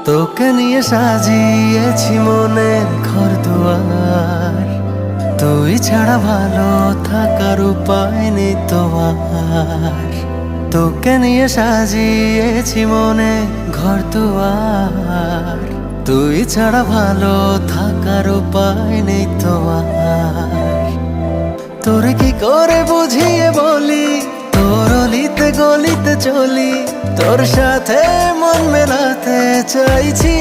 তোকে নিয়ে সাজিয়েছি মনের ঘর দুয়ার, তুই ছাড়া ভালো থাকার উপায় নেই তো আর। তোকে নিয়ে সাজিয়েছি মনের ঘর দুয়ার, তুই ছাড়া ভালো থাকার উপায় নেই তো আর। তোরে কি করে বুঝিয়ে বলি, তোর অলিতে গলিতে চলি, তোর সাথে মন মেলাতে চাইছি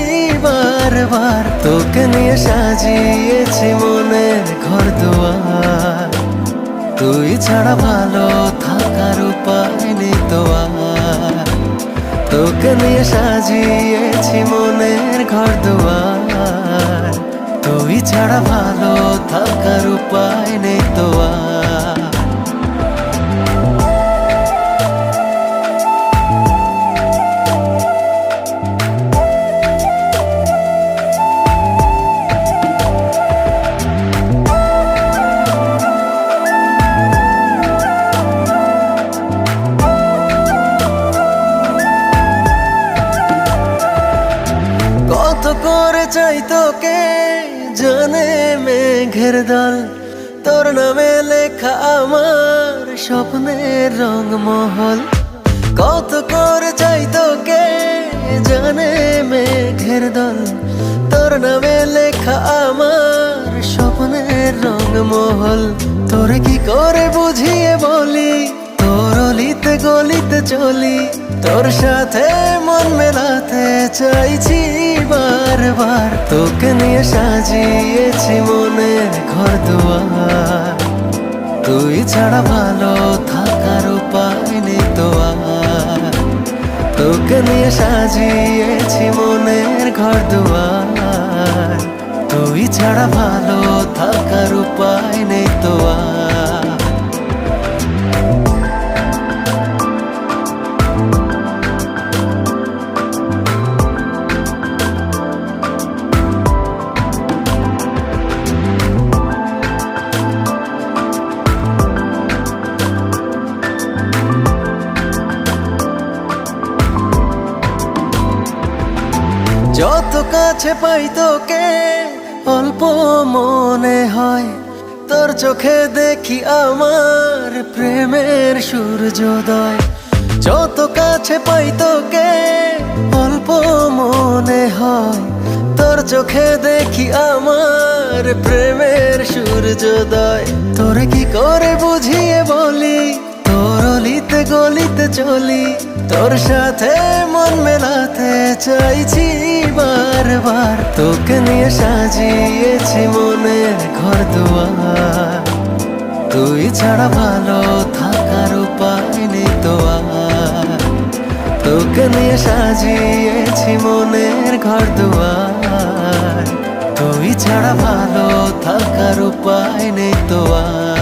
বারবার। তোকে নিয়ে সাজিয়েছি মনের ঘর দুয়ার, তুই ছাড়া ভালো থাকার উপায় নেই তো আর। তোকে নিয়ে সাজিয়েছি মনের ঘর দুয়ার, তুই ছাড়া ভালো থাকার উপায় নেই তো আর। কত করে চাই তোকে জানে মেঘের দল, তোর নামে লেখা আমার স্বপ্নের রংমহল। কত করে চাই তোকে জানে মেঘের দল, তোর নামে লেখা আমার স্বপ্নের রংমহল। তোরে কি করে বুঝিয়ে বলি, তোর অলিতে গলিতে চলি, তোর সাথে মন মেলাতে চাইছি বারবার। তোকে নিয়ে সাজিয়েছি মনের ঘর দুয়ার, তুই ছাড়া ভালো থাকার উপায় নেই তো আর। তোকে নিয়ে সাজিয়েছি মনের ঘর দুয়ার, তুই ছাড়া ভালো থাকার উপায় নেই তো আর। যত কাছে পাই তোকে অল্প মনে হয়, তোর চোখে দেখি আমার প্রেমের সূর্যোদয়। যত কাছে পাই তোকে অল্প মনে হয়, তোর চোখে দেখি আমার প্রেমের সূর্যোদয়। তোরে কি করে বুঝিয়ে বলি, তোর অলিতে গলিতে চলি, তোর সাথে মন মেলাতে চাইছি বারবার। তোকে নিয়ে সাজিয়েছি মনের ঘর দুয়ার, তুই ছাড়া ভালো থাকার উপায় নেই তো আর। তোকে নিয়ে সাজিয়েছি মনের ঘর দুয়ার, তুই ছাড়া ভালো থাকার উপায় নেই তো আর।